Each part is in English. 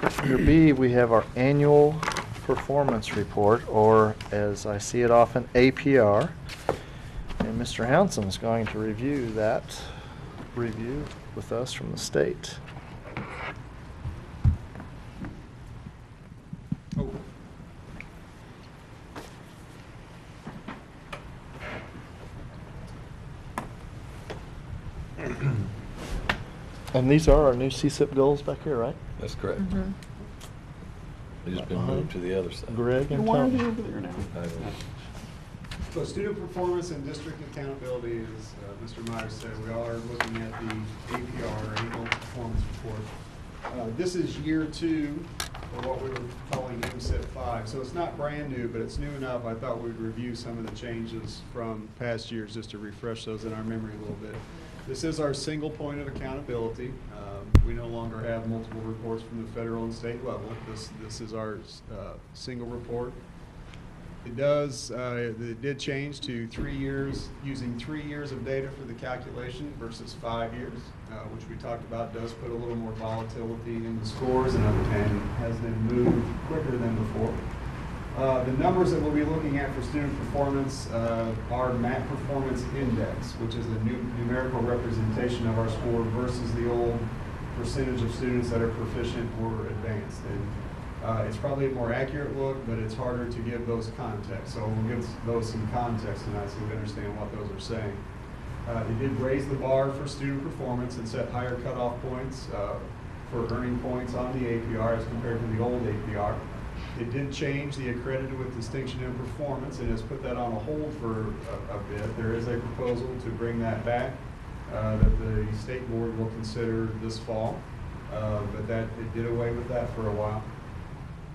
Under B, we have our annual performance report, or as I see it often, APR. And Mr. Hanson is going to review that review with us from the state. Oh. And these are our new CSIP goals back here, right? That's correct. Mm-hmm. They just been moved to the other side. Greg and Why are Tom. they over there now? I don't know. So student performance and district accountability, as Mr. Myers said, we are looking at the APR, Annual Performance Report. This is year 2 for what we were calling MSIP 5. So it's not brand new, but it's new enough. I thought we'd review some of the changes from past years just to refresh those in our memory a little bit. This is our single point of accountability. We no longer have multiple reports from the federal and state level. This is our single report. It did change to 3 years, using 3 years of data for the calculation versus 5 years, which we talked about does put a little more volatility in the scores and has them moved quicker than before. The numbers that we'll be looking at for student performance are MAP Performance Index, which is a new numerical representation of our score versus the old percentage of students that are proficient or advanced. And it's probably a more accurate look, but it's harder to give those context. So we'll give those some context tonight so we understand what those are saying. It did raise the bar for student performance and set higher cutoff points for earning points on the APR as compared to the old APR. It did change the accredited with distinction in performance and has put that on a hold for a bit. There is a proposal to bring that back that the state board will consider this fall, but it did away with that for a while.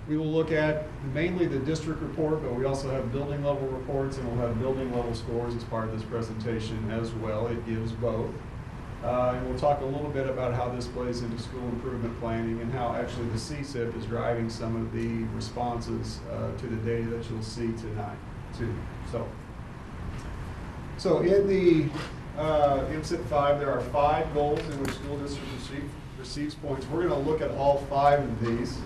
We will look at mainly the district report, but we also have building level reports and we'll have building level scores as part of this presentation as well. It gives both. And we'll talk a little bit about how this plays into school improvement planning and how actually the CSIP is driving some of the responses to the data that you'll see tonight too. So in the MSIP 5, there are 5 goals in which school district receives points. We're going to look at all 5 of these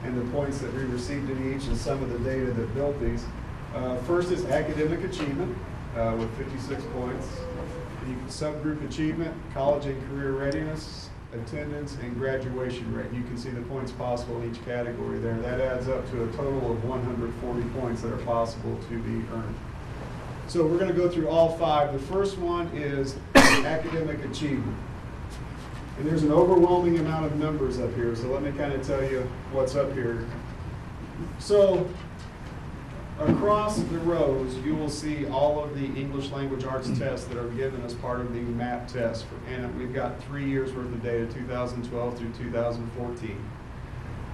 and the points that we received in each and some of the data that built these. First is academic achievement with 56 points. Subgroup achievement, college and career readiness, attendance, and graduation rate. You can see the points possible in each category there. That adds up to a total of 140 points that are possible to be earned. So we're going to go through all 5. The first one is academic achievement. And there's an overwhelming amount of numbers up here, so let me kind of tell you what's up here. So across the rows, you will see all of the English language arts tests that are given as part of the MAP test. And we've got 3 years worth of data, 2012 through 2014.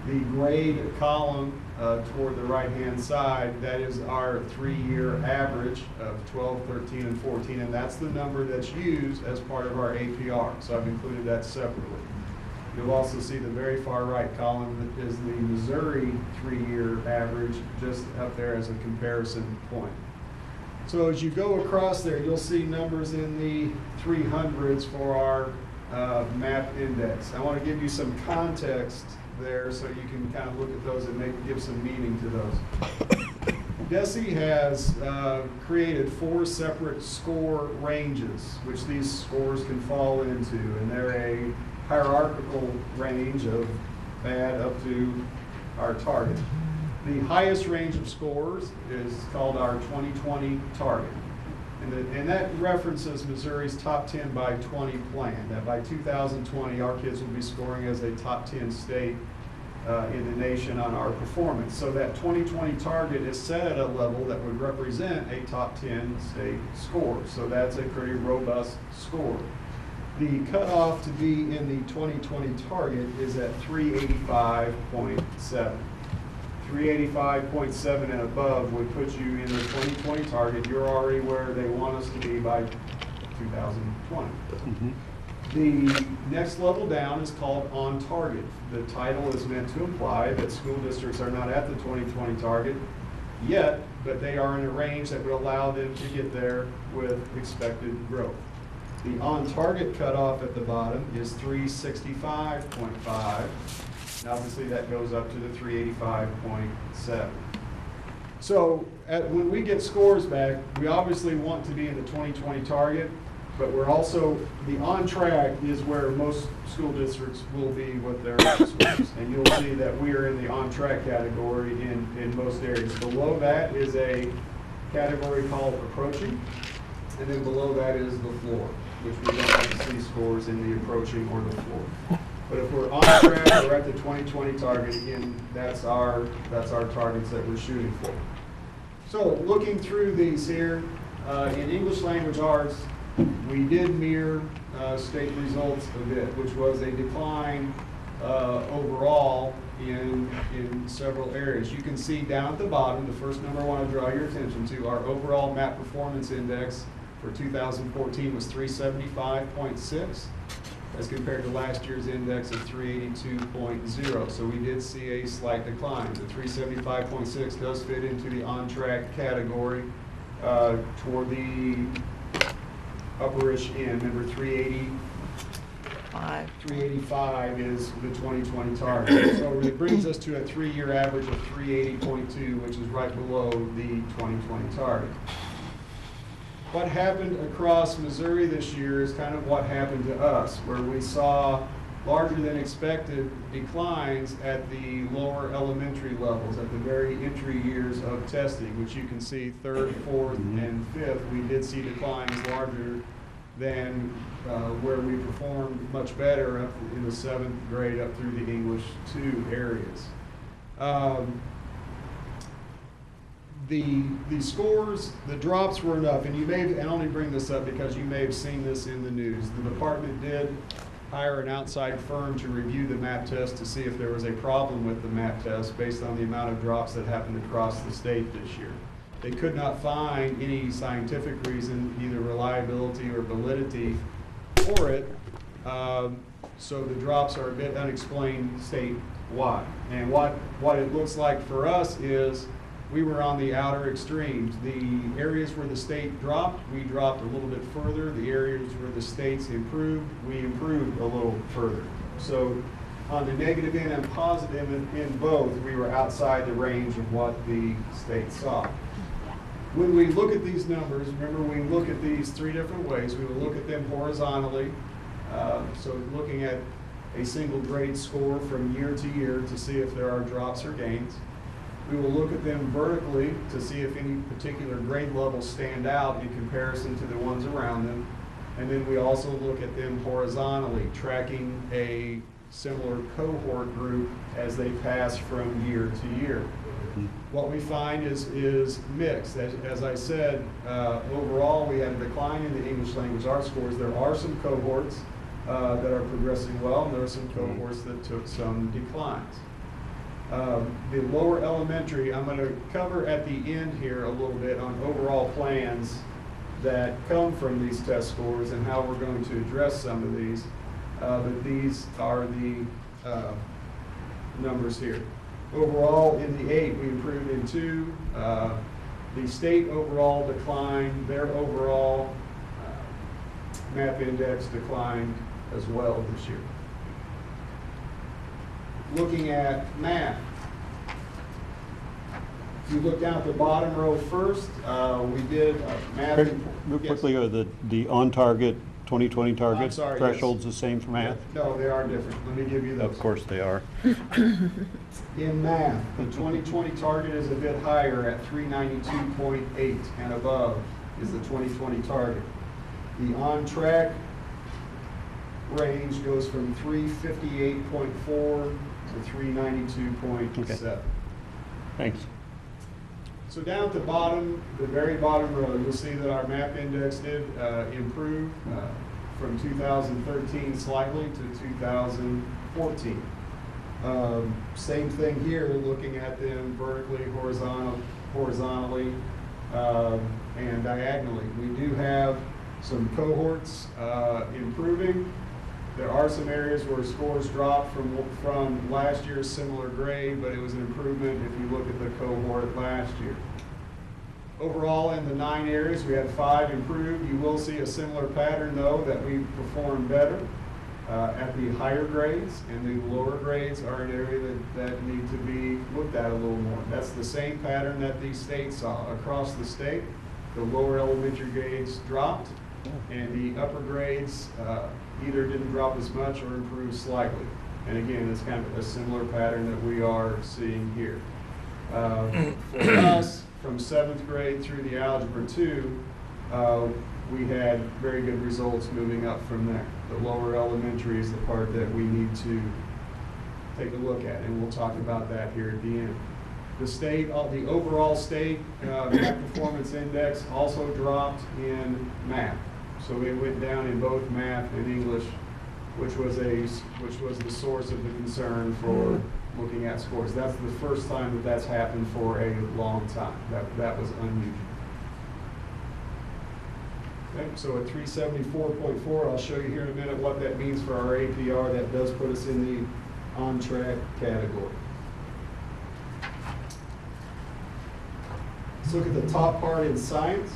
The grade column toward the right-hand side, that is our 3-year average of 12, 13, and 14, and that's the number that's used as part of our APR. So I've included that separately. You'll also see the very far right column that is the Missouri 3-year average just up there as a comparison point. So as you go across there, you'll see numbers in the 300s for our MAP index. I want to give you some context there so you can kind of look at those and give some meaning to those. DESE has created 4 separate score ranges, which these scores can fall into, and they're a hierarchical range of bad up to our target. The highest range of scores is called our 2020 target. And that references Missouri's top 10 by 20 plan, that by 2020 our kids will be scoring as a top 10 state in the nation on our performance. So that 2020 target is set at a level that would represent a top 10 state score. So that's a pretty robust score. The cutoff to be in the 2020 target is at 385.7. 385.7 and above would put you in the 2020 target. You're already where they want us to be by 2020. Mm-hmm. The next level down is called on target. The title is meant to imply that school districts are not at the 2020 target yet, but they are in a range that would allow them to get there with expected growth. The on target cutoff at the bottom is 365.5. And obviously that goes up to the 385.7. So when we get scores back, we obviously want to be in the 2020 target, but we're also, the on track is where most school districts will be with their scores. And you'll see that we are in the on track category in most areas. Below that is a category called approaching, and then below that is the floor, which we don't have to see scores in the approaching or the floor. But if we're on track, we're at the 2020 target, again, that's our targets that we're shooting for. So looking through these here, in English language arts, we did mirror state results a bit, which was a decline overall in several areas. You can see down at the bottom, the first number I want to draw your attention to, our overall MAP performance index for 2014 was 375.6 as compared to last year's index of 382.0. So we did see a slight decline. The 375.6 does fit into the on-track category toward the upperish end. Remember, 385 is the 2020 target. So it brings us to a 3-year average of 380.2, which is right below the 2020 target. What happened across Missouri this year is kind of what happened to us, where we saw larger than expected declines at the lower elementary levels, at the very entry years of testing, which you can see 3rd, 4th, and 5th. We did see declines larger than where we performed much better up in the 7th grade up through the English 2 areas. The scores, the drops were enough, and you may, and I only bring this up because you may have seen this in the news. The department did hire an outside firm to review the MAP test to see if there was a problem with the MAP test based on the amount of drops that happened across the state this year. They could not find any scientific reason, either reliability or validity for it, so the drops are a bit unexplained statewide. And what it looks like for us is we were on the outer extremes. The areas where the state dropped, we dropped a little bit further. The areas where the states improved, we improved a little further. So on the negative end and positive in both, we were outside the range of what the state saw. When we look at these numbers, remember we look at these 3 different ways. We will look at them horizontally, so looking at a single grade score from year to year to see if there are drops or gains. We will look at them vertically to see if any particular grade levels stand out in comparison to the ones around them. And then we also look at them horizontally, tracking a similar cohort group as they pass from year to year. What we find is mixed. As I said, overall we had a decline in the English language arts scores. There are some cohorts that are progressing well, and there are some cohorts that took some declines. The lower elementary, I'm going to cover at the end here a little bit on overall plans that come from these test scores and how we're going to address some of these. But these are the numbers here. Overall, in the 8, we improved in 2. The state overall declined. Their overall MAP index declined as well this year. Looking at math, if you look down at the bottom row first, we did math. Real quickly, are the on-target 2020 target I'm sorry, thresholds yes. the same for math? No, they are different. Let me give you those. Of course they are. In math, the 2020 target is a bit higher at 392.8 and above is the 2020 target. The on-track range goes from 358.4 to 392.7. Okay. Thanks. So down at the bottom, the very bottom row, you'll see that our MAP index did improve from 2013 slightly to 2014. Same thing here, looking at them vertically, horizontally, and diagonally. We do have some cohorts improving. There are some areas where scores dropped from last year's similar grade, but it was an improvement if you look at the cohort last year. Overall, in the 9 areas, we had 5 improved. You will see a similar pattern, though, that we performed better. at the higher grades, and the lower grades are an area that need to be looked at a little more. That's the same pattern that the state saw. Across the state, the lower elementary grades dropped, and the upper grades either didn't drop as much or improved slightly. And again, it's kind of a similar pattern that we are seeing here. For us, from 7th grade through the Algebra 2, we had very good results moving up from there. The lower elementary is the part that we need to take a look at, and we'll talk about that here at the end. The state, the overall state math performance index also dropped in math. So it went down in both math and English, which was the source of the concern for looking at scores. That's the first time that that's happened for a long time. That was unusual. Okay, so at 374.4, I'll show you here in a minute what that means for our APR. That does put us in the on track category. Let's look at the top part in science.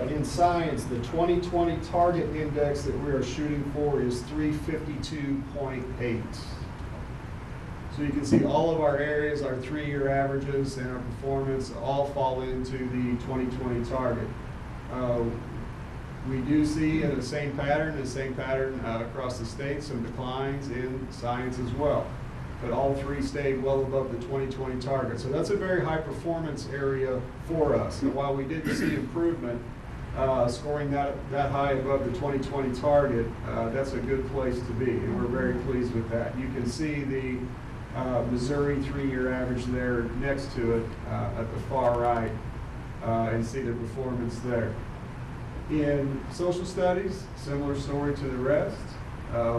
In science, the 2020 target index that we are shooting for is 352.8. So you can see all of our areas, our 3-year averages and our performance all fall into the 2020 target. We do see in the same pattern across the state, some declines in science as well. But all 3 stayed well above the 2020 target. So that's a very high performance area for us. And while we didn't see improvement, scoring that high above the 2020 target, that's a good place to be. And we're very pleased with that. You can see the Missouri 3-year average there next to it at the far right, and see the performance there. In social studies, similar story to the rest.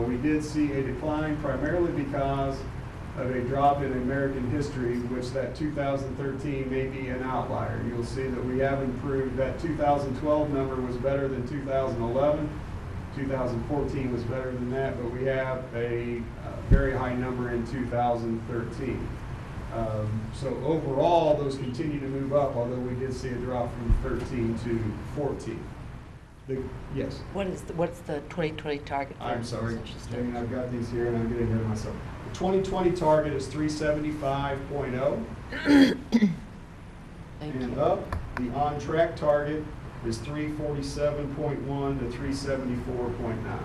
We did see a decline primarily because of a drop in American history, which that 2013 may be an outlier. You'll see that we have improved. That 2012 number was better than 2011. 2014 was better than that, but we have a very high number in 2013. So overall, those continue to move up, although we did see a drop from 13 to 14. Yes? What's the 2020 target? I'm sorry, Jamie, I've got these here and I'm getting ahead of myself. The 2020 target is 375.0. And up, the on-track target is 347.1 to 374.9.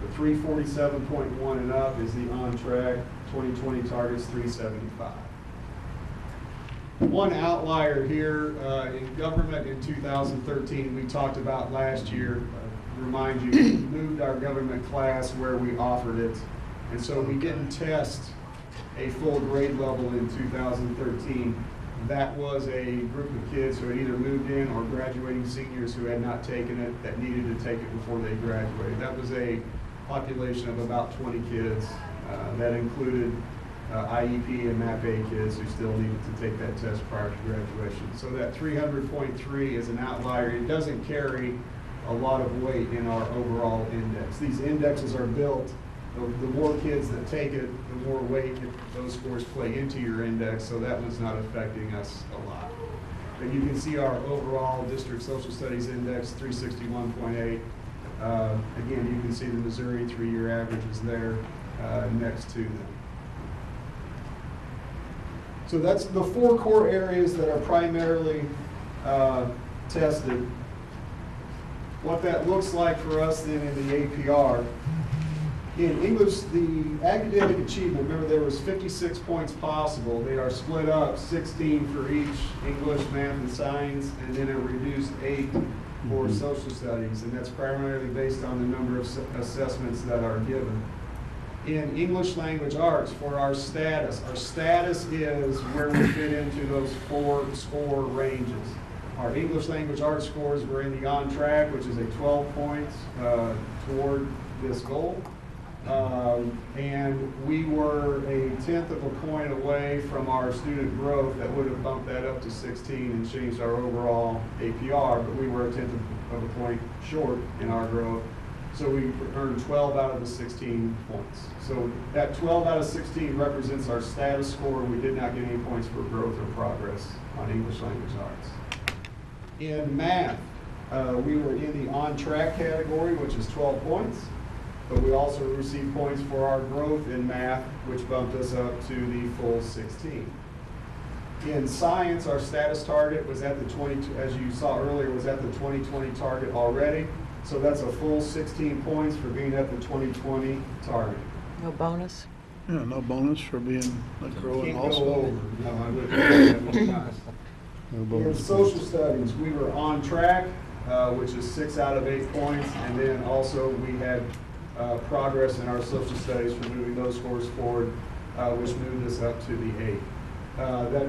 So 347.1 and up is the on-track. 2020 target is 375. One outlier here in government in 2013, we talked about last year, remind you, we moved our government class where we offered it. And so we didn't test a full grade level in 2013. That was a group of kids who had either moved in or graduating seniors who had not taken it that needed to take it before they graduated. That was a population of about 20 kids. That included IEP and MAP A kids who still needed to take that test prior to graduation. So that 300.3 is an outlier. It doesn't carry a lot of weight in our overall index. These indexes are built, the more kids that take it, the more weight those scores play into your index, so that was not affecting us a lot. But you can see our overall district social studies index, 361.8. Again, you can see the Missouri 3-year average is there next to them. So that's the 4 core areas that are primarily tested. What that looks like for us then in the APR. In English, the academic achievement, remember there was 56 points possible. They are split up, 16 for each English, math, and science, and then a reduced 8 for social studies. And that's primarily based on the number of assessments that are given. In English language arts, for our status is where we fit into those 4 score ranges. Our English language arts scores were in the on track, which is a 12 points toward this goal. And we were a 1/10 of a point away from our student growth that would have bumped that up to 16 and changed our overall APR, but we were a 1/10 of a point short in our growth. So we earned 12 out of the 16 points. So that 12 out of 16 represents our status score. We did not get any points for growth or progress on English language arts. In math, We were in the on-track category, which is 12 points, but we also received points for our growth in math, which bumped us up to the full 16. In science, our status target was at the 20, as you saw earlier, was at the 2020 target already. So that's a full 16 points for being at the 2020 target. No bonus? Yeah, no bonus for being let grow Can't and go also. over. No, I wouldn't. No In bonus. social studies, we were on track, which is 6 out of 8 points, and then also we had progress in our social studies for moving those scores forward, which moved us up to the 8. That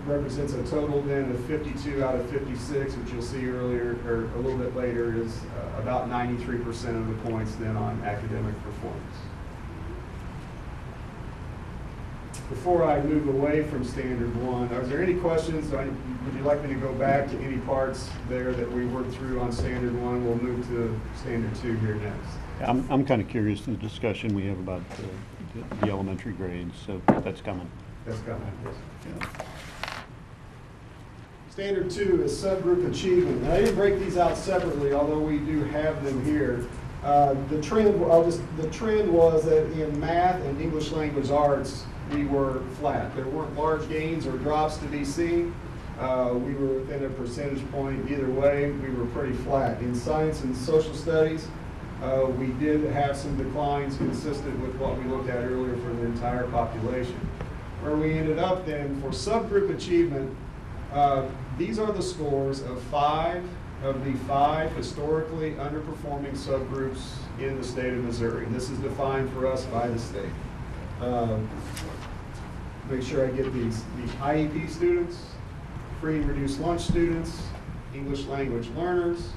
represents a total then of 52 out of 56, which you'll see earlier, or a little bit later, is about 93% of the points then on academic performance. Before I move away from Standard 1, are there any questions? Would you like me to go back to any parts there that we worked through on Standard 1? We'll move to Standard 2 here next. I'm kind of curious in the discussion we have about the elementary grades, so that's coming. That's coming. Standard 2 is subgroup achievement. Now, I didn't break these out separately, although we do have them here. The trend was that in math and English language arts, we were flat. There weren't large gains or drops to be seen. We were within a percentage point either way. We were pretty flat. In science and social studies, we did have some declines consistent with what we looked at earlier for the entire population. Where we ended up then for subgroup achievement, these are the scores of 5 of the 5 historically underperforming subgroups in the state of Missouri. And this is defined for us by the state. Make sure I get these. The IEP students, free and reduced lunch students, English language learners,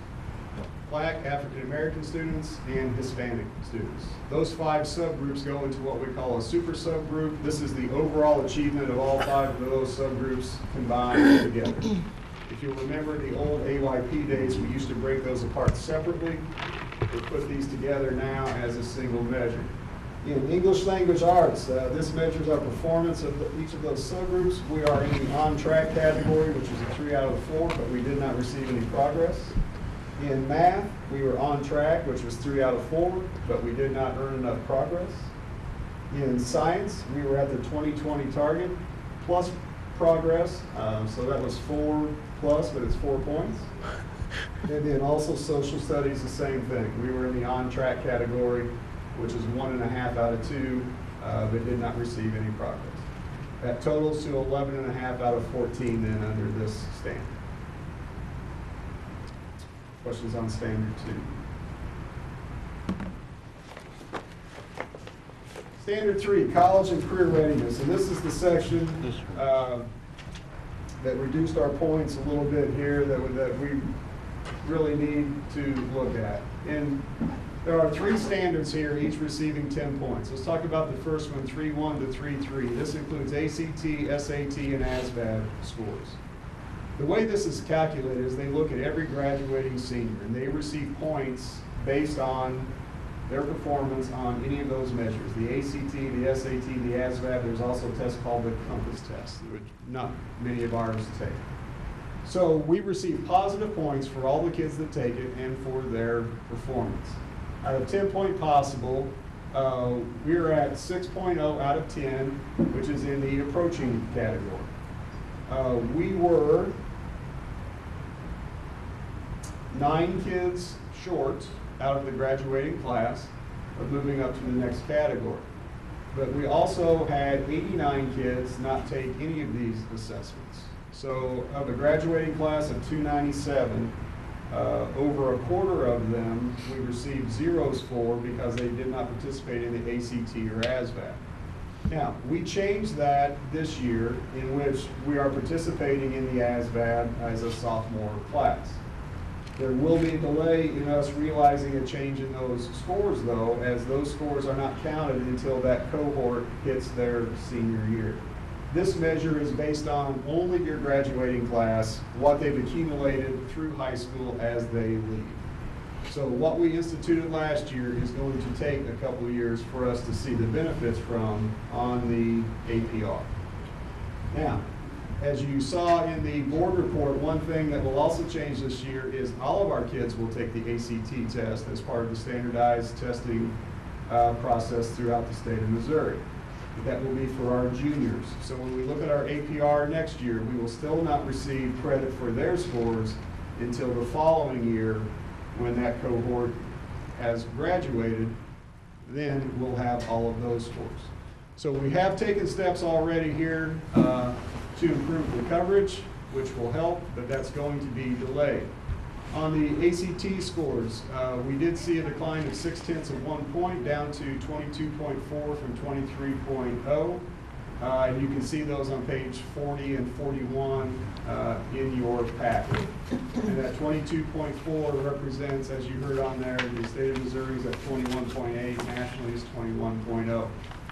Black, African American students, and Hispanic students. Those 5 subgroups go into what we call a super subgroup. This is the overall achievement of all 5 of those subgroups combined together. If you remember the old AYP days, we used to break those apart separately. We put these together now as a single measure. In English language arts, this measures our performance of each of those subgroups. We are in the on-track category, which is a 3 out of 4, but we did not receive any progress. In math, we were on track, which was 3 out of 4, but we did not earn enough progress. In science, we were at the 2020 target, plus progress, so that was 4 plus, but it's 4 points. And then also social studies, the same thing. We were in the on-track category, which is 1.5 out of 2, but did not receive any progress. That totals to 11.5 out of 14 then under this standard. Questions on Standard 2? Standard 3, college and career readiness. And this is the section that reduced our points a little bit here that we really need to look at. And there are 3 standards here, each receiving 10 points. Let's talk about the first one, 3.1 to 3.3. This includes ACT, SAT, and ASVAB scores. The way this is calculated is they look at every graduating senior, and they receive points based on their performance on any of those measures. The ACT, the SAT, the ASVAB, there's also a test called the Compass test, which not many of ours take. So we receive positive points for all the kids that take it and for their performance. Out of 10 point possible, we're at 6.0 out of 10, which is in the approaching category. We were 9 kids short out of the graduating class of moving up to the next category. But we also had 89 kids not take any of these assessments. So of the graduating class of 297, over a quarter of them we received zeros for because they did not participate in the ACT or ASVAB. Now, we changed that this year in which we are participating in the ASVAB as a sophomore class. There will be a delay in us realizing a change in those scores, though, as those scores are not counted until that cohort hits their senior year. This measure is based on only your graduating class, what they've accumulated through high school as they leave. So what we instituted last year is going to take a couple of years for us to see the benefits from on the APR. Now, As you saw in the board report, one thing that will also change this year is all of our kids will take the ACT test as part of the standardized testing process throughout the state of Missouri. That will be for our juniors. So when we look at our APR next year, we will still not receive credit for their scores until the following year when that cohort has graduated. Then we'll have all of those scores. So we have taken steps already here to improve the coverage, which will help, but that's going to be delayed. On the ACT scores, we did see a decline of 0.6 point down to 22.4 from 23.0. And you can see those on page 40 and 41 in your packet. And that 22.4 represents, as you heard on there, the state of Missouri is at 21.8, nationally is 21.0.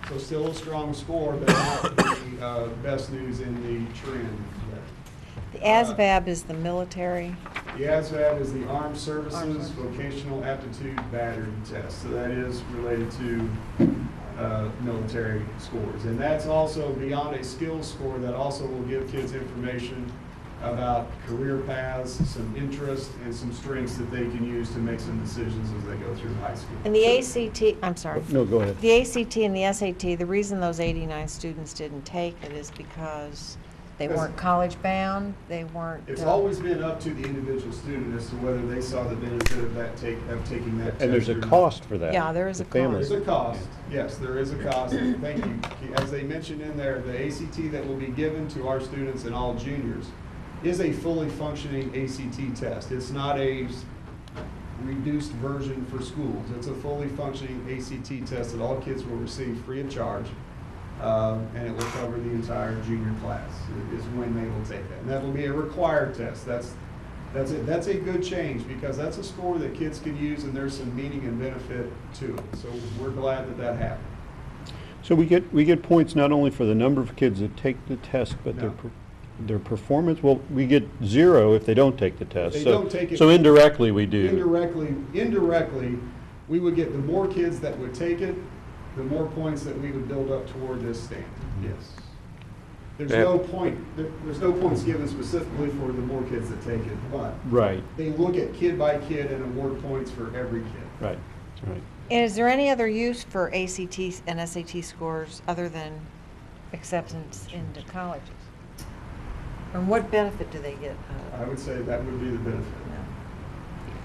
So still a strong score, but not the best news in the trend. The ASVAB is the military. The ASVAB is the Armed Services Vocational Aptitude Battery Test. So that is related to military scores. And that's also beyond a skills score that also will give kids information about career paths, some interest, and some strengths that they can use to make some decisions as they go through high school. And the ACT, I'm sorry. No, go ahead. The ACT and the SAT, the reason those 89 students didn't take it is because they weren't college bound, they weren't. It's always been up to the individual student as to whether they saw the benefit of that of taking that test. And there's a or not. cost for that. Yeah, there is The a cost. family- There's a cost, yes, there is a cost. Thank you. As they mentioned in there, the ACT that will be given to our students and all juniors is a fully functioning ACT test. It's not a reduced version for schools. It's a fully functioning ACT test that all kids will receive free of charge. And it will cover the entire junior class is when they will take that. And that will be a required test. That's a good change because that's a score that kids can use and there's some meaning and benefit to it. So we're glad that that happened. So we get points not only for the number of kids that take the test, but No. their performance. Well, we get 0 if they don't take the test. They So- don't take it- So indirectly we do. Indirectly, we would get the more kids that would take it, the more points that we would build up toward this standard, yes. There's Yeah. no point, there's no points given specifically for the more kids that take it, but Right, they look at kid by kid and award points for every kid. right, right. And is there any other use for ACT and SAT scores other than acceptance into colleges? And what benefit do they get? I would say that would be the benefit.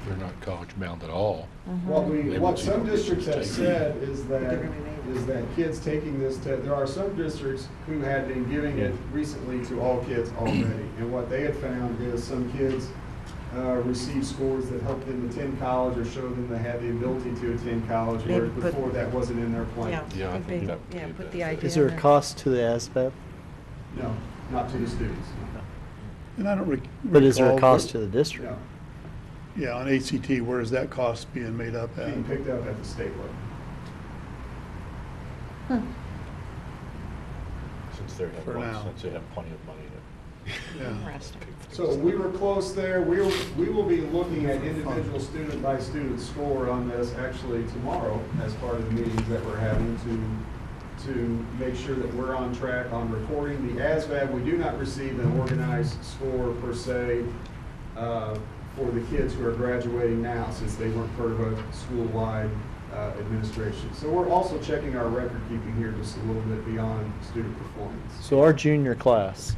They're not college bound at all. What some districts have said is They're gonna be that kids taking this test, there are some districts who had been giving it recently to all kids already. And what they had found is some kids received scores that helped them attend college or showed them they had the ability to attend college, They whereas put- before that wasn't in their plan. Yeah, I could think be. that would be Yeah, a put the benefit. idea Is there a in there. cost to the ASVAB? No, not to the students. And I don't But is there a recall, cost to the district? No, Yeah, on ACT, where is that cost being made up at? being picked up at the state level. Since they For now. have plenty of money to. Yeah. Interesting. So we were close there. We will be looking at individual student by student score on this actually tomorrow as part of the meetings that we're having to make sure that we're on track on reporting. The ASVAB, we do not receive an organized score per se for the kids who are graduating now since they weren't part of a school-wide administration. So we're also checking our record keeping here just a little bit beyond student performance. So our junior class,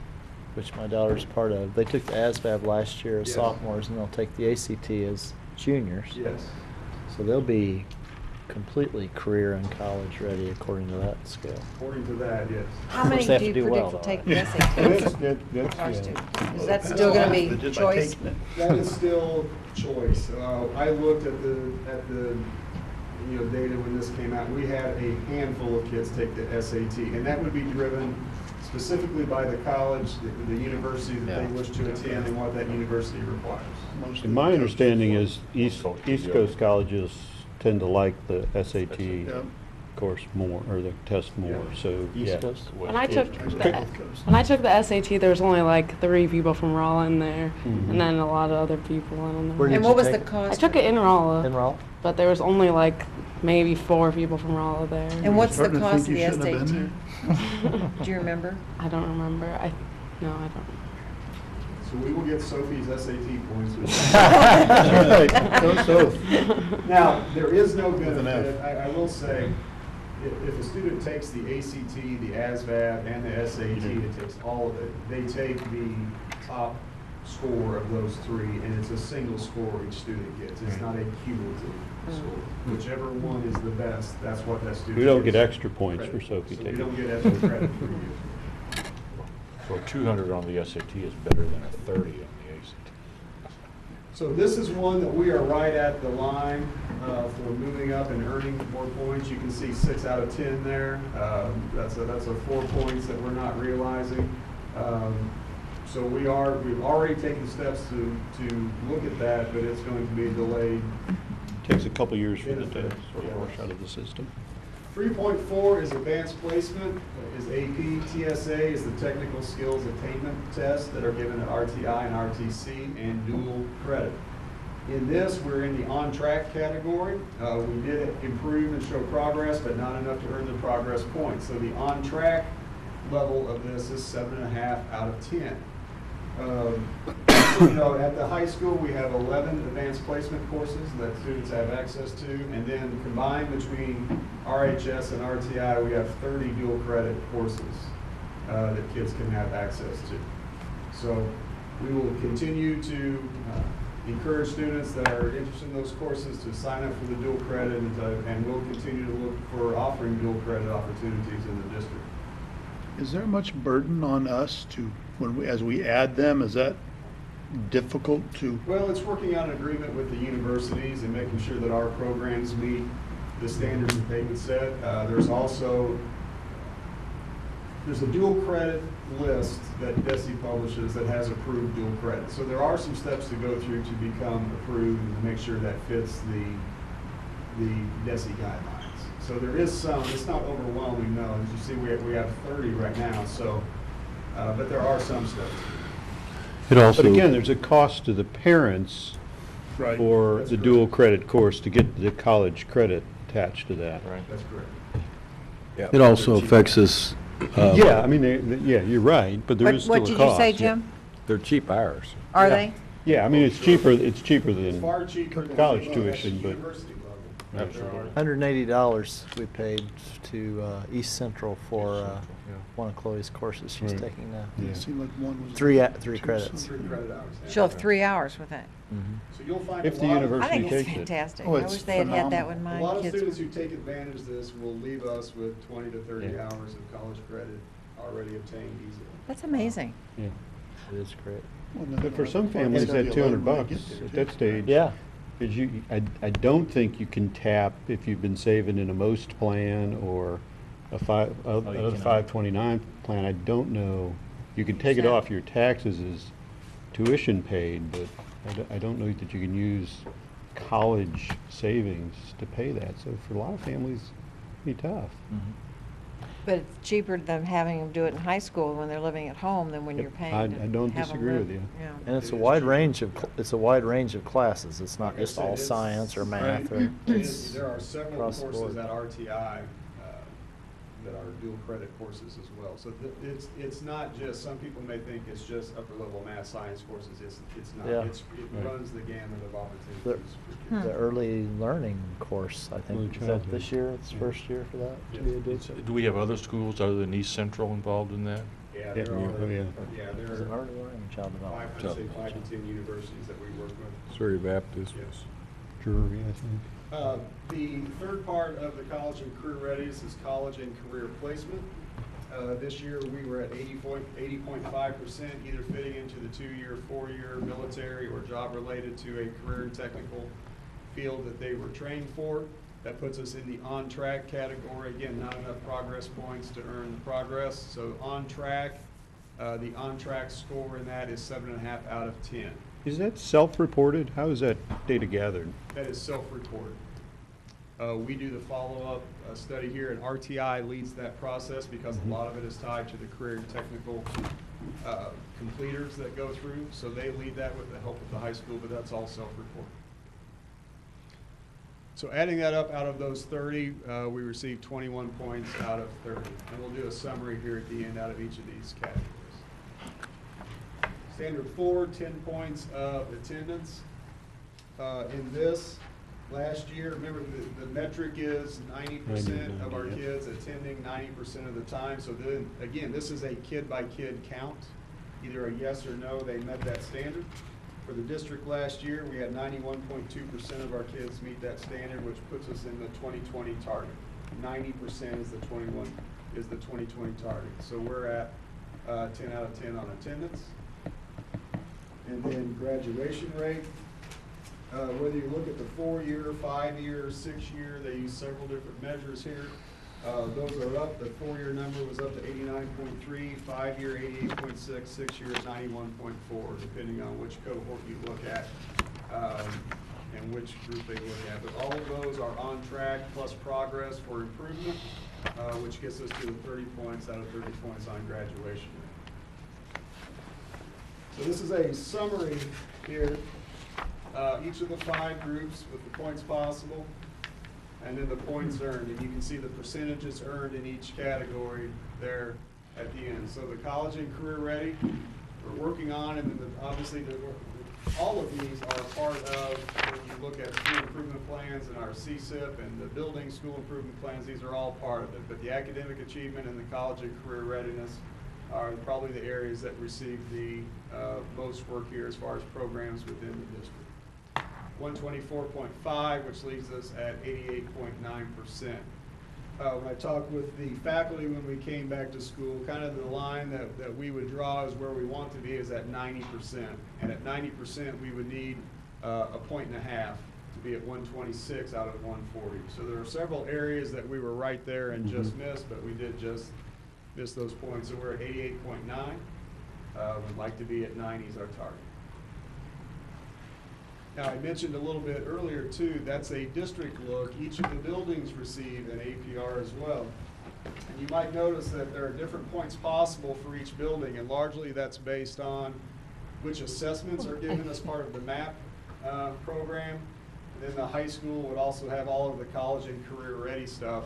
which my daughter's part of, they took the ASVAB last year as Yes. sophomores, and they'll take the ACT as juniors. Yes. So they'll be completely career and college ready according to that scale. According to that, yes. How Of many course, they have do to you do well, predict will though, take right? the That's, SAT? that's, Our yeah. students. Is that still going to be Just by choice? taking it. That is still choice. I looked at the data when this came out. We had a handful of kids take the SAT, and that would be driven specifically by the college, the university that they Yeah. wish to attend, and what that university requires. Most of And the my coaches understanding for- is East Coaches, yeah. Coast colleges tend to like the SAT Yeah. course more, or the test more, Yeah. so, yeah. East Coast? When I took Both the, coasts. when I took the SAT, there was only like 3 people from Rolla in there, Mhm. and then a lot of other people. I don't know. Where did And you what was the take it? cost? I took it in Rolla, In Raleigh? but there was only like maybe 4 people from Rolla there. And what's the Starting to cost of think the you shouldn't have SAT? been Do you remember? I don't remember. No, I don't. So we will get Sophie's SAT points. Right. So. Now, there is no With an F. benefit, I will say, if a student takes the ACT, the ASVAB, and the SAT, it takes all of it, they take the top score of those three, and it's a single score each student gets. It's not a cumulative score. Whichever one is the best, that's what that student We don't get gets extra points for credit. Sophie So we taking. don't get extra credit for you. So 200 on the SAT is better than a 30 on the ACT. So this is one that we are right at the line for moving up and earning more points. You can see 6 out of 10 there. That's a 4 points that we're not realizing. So we've already taken steps to look at that, but it's going to be delayed. Takes a couple years for the Benefit, to sort of wash out of the system. 3.4 is advanced placement, is AP. TSA is the technical skills attainment tests that are given at RTI and RTC and dual credit. In this, we're in the on-track category. We did improve and show progress, but not enough to earn the progress points. So the on-track level of this is 7.5 out of 10. At the high school, we have 11 advanced placement courses that students have access to, and then combined between RHS and RTI, we have 30 dual credit courses that kids can have access to. So we will continue to encourage students that are interested in those courses to sign up for the dual credit, and we'll continue to look for offering dual credit opportunities in the district. Is there much burden on us as we add them? Is that difficult to? Well, it's working out an agreement with the universities and making sure that our programs meet the standards that they would set. There's a dual credit list that DESE publishes that has approved dual credit. So there are some steps to go through to become approved and to make sure that fits the DESE guidelines. So there is some, it's not overwhelming, no. As you see, we have 30 right now, so, but there are some steps. It also, But again, there's a cost to the parents Right. for That's the correct. dual credit course to get the college credit attached to that. right. That's correct. It also affects us. Yeah, I mean, yeah, you're right, but there is still a What cost. did you say, Jim? They're cheap hours. Are Yeah. they? Yeah, I mean, it's cheaper It's than, far cheaper than college at the tuition, but- university level. Absolutely. $180 we paid to East Central for Yeah. one of Chloe's courses she's Right. taking now. Yeah. It seemed like one was. Three two credits. 3 credit hours. yeah. She'll have 3 hours with it. So you'll find If a the lot of- I university think it's takes it. fantastic. Oh, I it's wish they had had that when A my lot of kids students were. who take advantage of this will leave us with 20 to 30 hours of college credit already obtained easily. That's amazing. Yeah. It is great. Well, then But for it's some gonna families, be that 200 11 when they bucks get there, at too. that stage. Yeah. Is I don't think you can tap if you've been saving in a most plan or another cannot. 529 plan. I don't know. You can take it off your taxes as tuition paid, but I don't know that you can use college savings to pay that. So for a lot of families, it'd be tough. But it's cheaper than having them do it in high school when they're living at home than when Yep, you're paying I to don't have 'em disagree live. with you. Yeah. And it's It a is wide cheaper. range of, it's a wide range of classes. It's not Like I just said, all it's- science or math or, it's, There are several across the courses board. at RTI that are dual credit courses as well. So it's not just, some people may think it's just upper level math science courses. It's not. Yeah. It Right. runs the gamut of opportunities for kids. the early learning course, I Early think. Is that childhood. this year? It's Yeah. first year for that? Yeah. to be a date? Do we have other schools other than East Central involved in that? Yeah, Yeah, there are, oh, yeah. yeah, Is there it are early learning, child development? I'd say 5 to 10 universities that we work with. Surrey Baptist. Yes. Drury, I think. The third part of the college and career readiness is college and career placement. This year, we were at 80.5%, either fitting into the 2-year, 4-year military or job related to a career and technical field that they were trained for. That puts us in the on-track category. Again, not enough progress points to earn the progress. So on track, the on-track score in that is 7.5 out of 10. Is that self-reported? How is that data gathered? That is self-reported. We do the follow-up study here, and RTI leads that process because a lot of it is tied to the career and technical completers that go through. So they lead that with the help of the high school, but that's all self-reported. So adding that up, out of those 30, we received 21 points out of 30. And we'll do a summary here at the end out of each of these categories. Standard 4, 10 points of attendance. In this, last year, remember the metric is 90% of our 90, yeah. kids attending 90% of the time. So then, again, this is a kid-by-kid count. Either a yes or no, they met that standard. For the district last year, we had 91.2% of our kids meet that standard, which puts us in the 2020 target. 90% is the 2020 target. So we're at 10 out of 10 on attendance. And then graduation rate. Whether you look at the 4-year, 5-year, 6-year, they use several different measures here. Those are up. The 4-year number was up to 89.3, 5-year 88.6, 6-year 91.4, depending on which cohort you look at and which group they look at. But all of those are on track plus progress for improvement, which gets us to the 30 points out of 30 points on graduation rate. So this is a summary here. Each of the 5 groups with the points possible, and then the points earned. And you can see the percentages earned in each category there at the end. So the college and career ready, we're working on, and then obviously all of these are part of, when you look at school improvement plans and our CSIP and the building school improvement plans, these are all part of it. But the academic achievement and the college and career readiness are probably the areas that receive the most work here as far as programs within the district. 124.5, which leaves us at 88.9%. When I talked with the faculty when we came back to school, kind of the line that we would draw is where we want to be is at 90%. And at 90%, we would need a point and a half to be at 126 out of 140. So there are several areas that we were right there and just missed, but we did just miss those points. So we're at 88.9. We'd like to be at 90 is our target. Now, I mentioned a little bit earlier, too, that's a district look. Each of the buildings receive an APR as well. And you might notice that there are different points possible for each building, and largely that's based on which assessments are given as part of the MAP program. And then the high school would also have all of the college and career ready stuff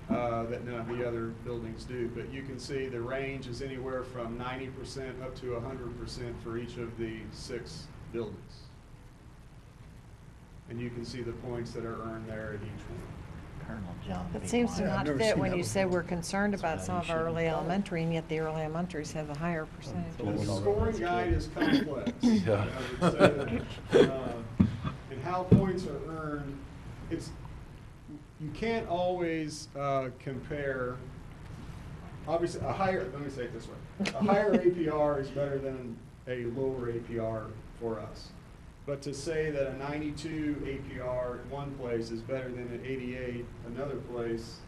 that none of the other buildings do. But you can see the range is anywhere from 90% up to 100% for each of the 6 buildings. And you can see the points that are earned there at each one. It seems to Yeah, I've not never fit seen when that you say before. we're concerned about some of our early elementary, and yet the early elementaries have a higher percentage. The scoring guide is complex. Yeah. I would say that, and how points are earned, you can't always compare. Obviously, let me say it this way, a higher APR is better than a lower APR for us. But to say that a 92 APR in one place is better than an 88 another place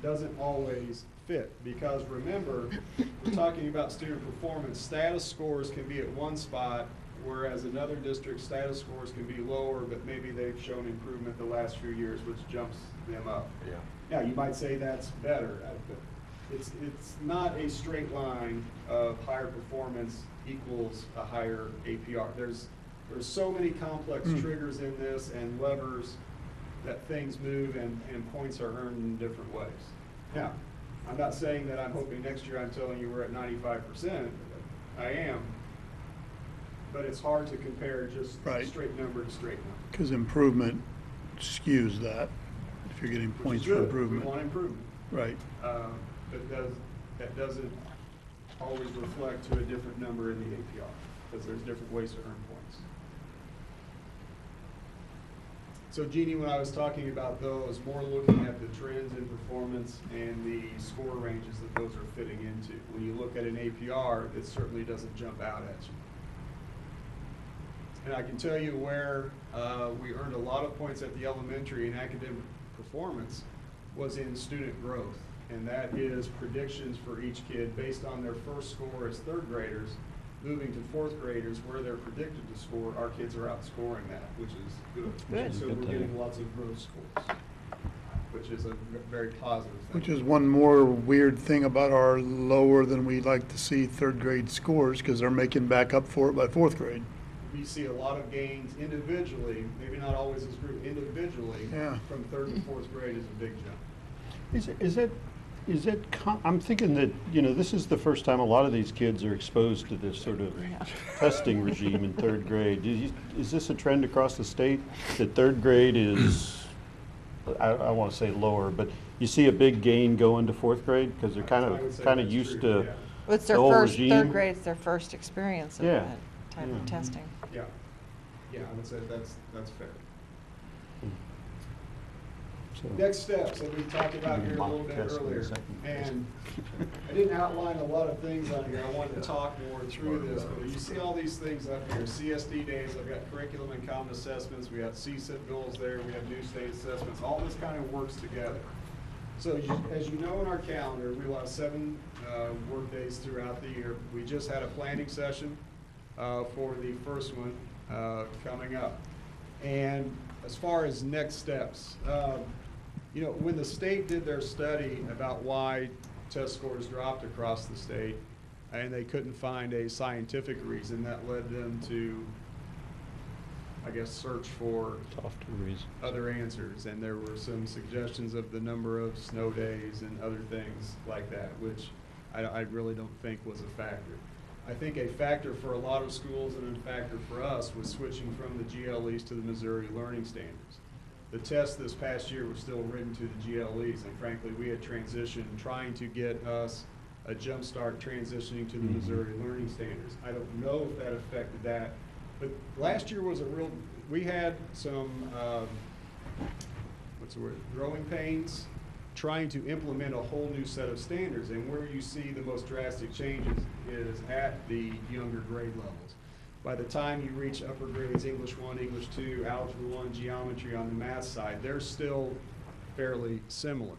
doesn't always fit. Because remember, we're talking about student performance. Status scores can be at one spot, whereas another district status scores can be lower, but maybe they've shown improvement the last few years, which jumps them up. Yeah. Now, you might say that's better, but it's not a straight line of higher performance equals a higher APR. There's so many complex triggers in this and levers that things move and points are earned in different ways. Now, I'm not saying that I'm hoping next year I'm telling you we're at 95%. I am. But it's hard to compare just Right. straight number to straight number. Because improvement skews that, if you're getting Which points is for good. improvement. We want improvement. Right. But that doesn't always reflect to a different number in the APR, because there's different ways to earn points. So Jeannie, when I was talking about those, more looking at the trends in performance and the score ranges that those are fitting into. When you look at an APR, it certainly doesn't jump out at you. And I can tell you where we earned a lot of points at the elementary in academic performance was in student growth. And that is predictions for each kid based on their first score as 3rd graders, moving to 4th graders where they're predicted to score. Our kids are outscoring that, which is good. Good. So we're getting lots of growth scores, which is a very positive thing. Which is one more weird thing about our lower than we like to see 3rd grade scores, because they're making back up for it by 4th grade. We see a lot of gains individually, maybe not always as group, individually, Yeah. from 3rd and 4th grade is a big jump. Is that Is it, I'm thinking that, you know, this is the first time a lot of these kids are exposed to this sort of testing regime in third grade. Is this a trend across the state that third grade is, I want to say lower, but you see a big gain go into fourth grade because they're I would say kind of that's used true, to yeah. Well, it's their the old first, regime? third grade's their first experience of Yeah. that type Yeah. of testing. Yeah, yeah, I would say that's fair. So- Next steps that we talked about here a little bit earlier, and I didn't outline a lot of things on here. I wanted to talk more through this, but you see all these things up here. CSD days, I've got curriculum and common assessments, we got CSIP goals there, we have new state assessments. All this kind of works together. So as you know in our calendar, we will have 7 work days throughout the year. We just had a planning session for the first one coming up. And as far as next steps, you know, when the state did their study about why test scores dropped across the state, and they couldn't find a scientific reason, that led them to, I guess, search for other answers. And there were some suggestions of the number of snow days and other things like that, which I really don't think was a factor. I think a factor for a lot of schools and a factor for us was switching from the GLEs to the Missouri Learning Standards. The test this past year was still written to the GLEs, and frankly, we had transitioned, trying to get us a jump start transitioning to the Missouri Learning Standards. I don't know if that affected that, but last year was we had some, growing pains trying to implement a whole new set of standards, and where you see the most drastic changes is at the younger grade levels. By the time you reach upper grades, English 1, English 2, Algebra 1, Geometry on the math side, they're still fairly similar.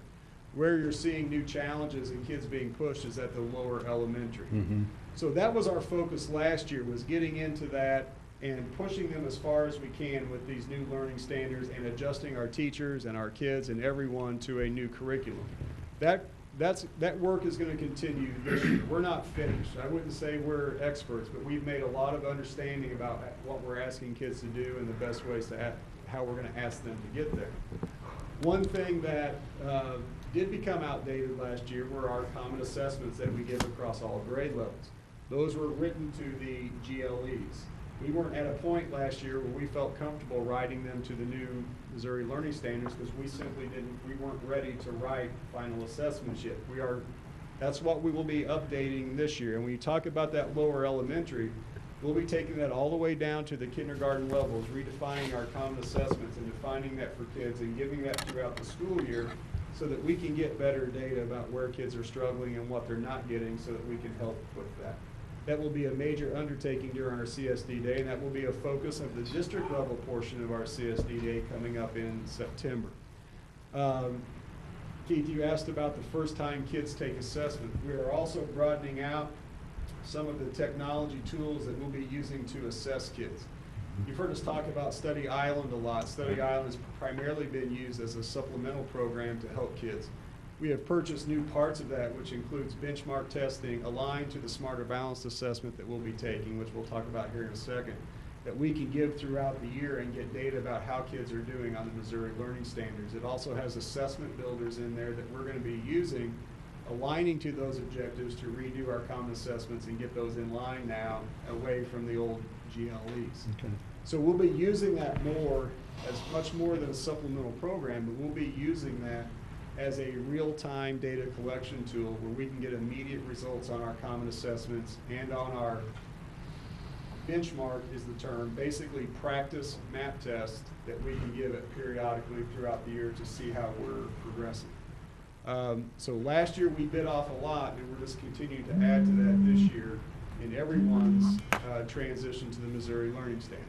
Where you're seeing new challenges and kids being pushed is at the lower elementary. So that was our focus last year, was getting into that and pushing them as far as we can with these new learning standards and adjusting our teachers and our kids and everyone to a new curriculum. That work is going to continue this year. We're not finished. I wouldn't say we're experts, but we've made a lot of understanding about what we're asking kids to do and the best ways to how we're going to ask them to get there. One thing that did become outdated last year were our common assessments that we give across all grade levels. Those were written to the GLEs. We weren't at a point last year where we felt comfortable writing them to the new Missouri Learning Standards because we weren't ready to write final assessments yet. That's what we will be updating this year. And when you talk about that lower elementary, we'll be taking that all the way down to the kindergarten levels, redefining our common assessments and defining that for kids and giving that throughout the school year so that we can get better data about where kids are struggling and what they're not getting so that we can help with that. That will be a major undertaking during our CSD Day, and that will be a focus of the district level portion of our CSD Day coming up in September. Keith, you asked about the first time kids take assessment. We are also broadening out some of the technology tools that we'll be using to assess kids. You've heard us talk about Study Island a lot. Study Island has primarily been used as a supplemental program to help kids. We have purchased new parts of that, which includes benchmark testing aligned to the Smarter Balanced assessment that we'll be taking, which we'll talk about here in a second, that we can give throughout the year and get data about how kids are doing on the Missouri Learning Standards. It also has assessment builders in there that we're going to be using, aligning to those objectives to redo our common assessments and get those in line now, away from the old GLEs. Okay. So we'll be using that more, as much more than a supplemental program, but we'll be using that as a real-time data collection tool where we can get immediate results on our common assessments and on our benchmark is the term, basically practice map test that we can give it periodically throughout the year to see how we're progressing. So last year we bit off a lot, and we're just continuing to add to that this year in everyone's transition to the Missouri Learning Standards.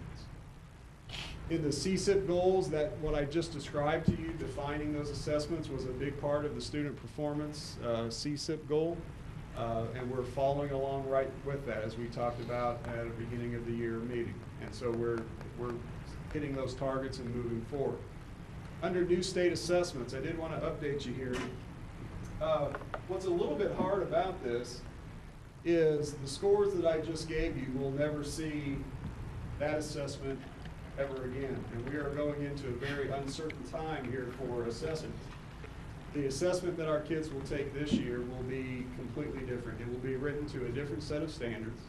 In the CSIP goals, that what I just described to you, defining those assessments was a big part of the student performance CSIP goal, and we're following along right with that as we talked about at the beginning of the year meeting. And so we're hitting those targets and moving forward. Under new state assessments, I did want to update you here. What's a little bit hard about this is the scores that I just gave you will never see that assessment ever again. And we are going into a very uncertain time here for assessments. The assessment that our kids will take this year will be completely different. It will be written to a different set of standards.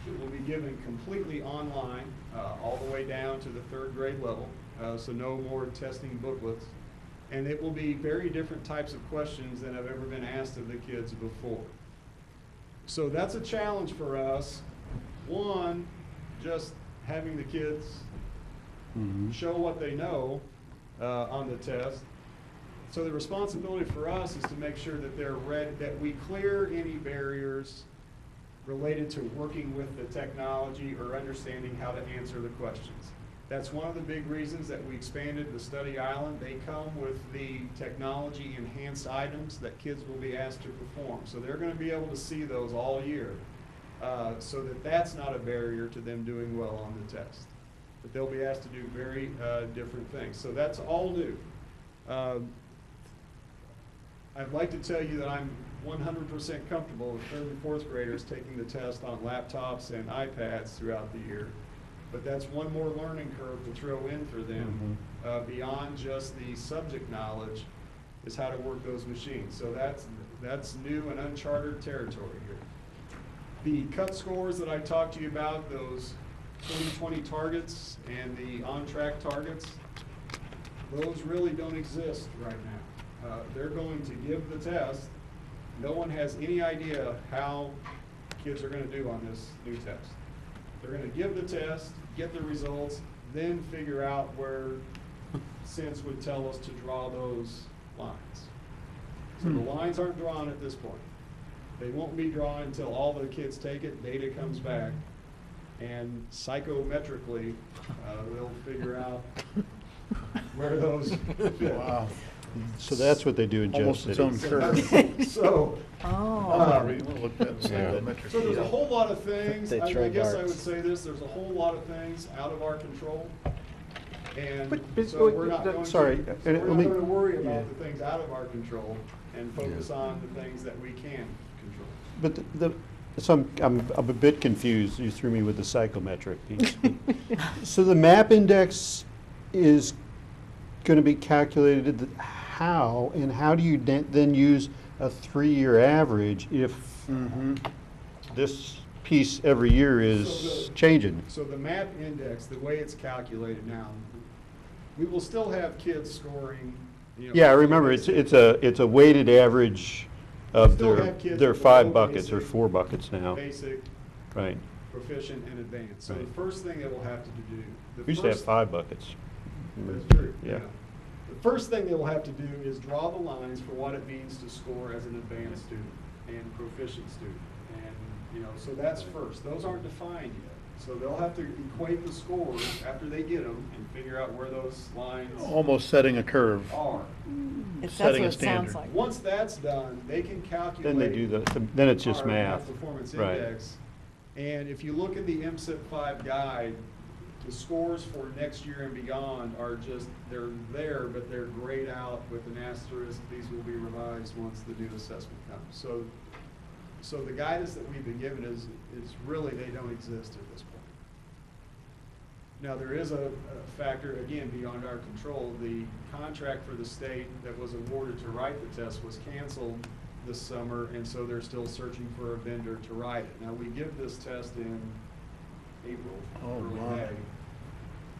It will be given completely online, all the way down to the 3rd grade level, so no more testing booklets. And it will be very different types of questions than have ever been asked of the kids before. So that's a challenge for us. One, just having the kids show what they know on the test. So the responsibility for us is to make sure that they're ready, that we clear any barriers related to working with the technology or understanding how to answer the questions. That's one of the big reasons that we expanded the study island. They come with the technology enhanced items that kids will be asked to perform. So they're going to be able to see those all year, so that that's not a barrier to them doing well on the test. But they'll be asked to do very different things. So that's all new. I'd like to tell you that I'm 100% comfortable with 3rd and 4th graders taking the test on laptops and iPads throughout the year. But that's one more learning curve to throw in for them, beyond just the subject knowledge, is how to work those machines. So that's new and uncharted territory here. The cut scores that I talked to you about, those 2020 targets and the on-track targets, those really don't exist right now. They're going to give the test. No one has any idea how kids are going to do on this new test. They're going to give the test, get the results, then figure out where sense would tell us to draw those lines. So the lines aren't drawn at this point. They won't be drawn until all the kids take it, data comes back, and psychometrically, they'll figure out where those fit. Wow. So that's what they do in Jeff Almost its own City. curve. So, Oh. so there's a whole lot of things. They I throw guess I darts. would say this, there's a whole lot of things out of our control. And But- so we're not going to, sorry, so and we're let not me- going to worry yeah. about the things out of our control and focus on the things that we can control. But so I'm a bit confused. You threw me with the psychometric piece. So the MAP index is going to be calculated how, and how do you then use a 3-year average if this piece every year is changing? So the MAP index, the way it's calculated now, we will still have kids scoring, you know. Yeah, I remember, it's a weighted average of Still have kids their with 5 low buckets or basic, 4 buckets now. Basic, Right. proficient, and advanced. So the Right. first thing that we'll have to do. We used to have 5 buckets. That's true. Yeah. The first thing they will have to do is draw the lines for what it means to score as an advanced student and proficient student. And, you know, so that's first. Those aren't defined yet. So they'll have to equate the scores after they get them and figure out where those lines Almost setting a curve. are. That's Setting what a it sounds standard. like. Once that's done, they can calculate. Then they do then it's just our math. Performance Right. index. And if you look at the MSIP 5 guide, the scores for next year and beyond are just, they're there, but they're grayed out with an asterisk. These will be revised once the new assessment comes. So the guidance that we've been given is really, they don't exist at this point. Now, there is a factor, again, beyond our control. The contract for the state that was awarded to write the test was canceled this summer, and so they're still searching for a vendor to write it. Now, we give this test in April, early my. May.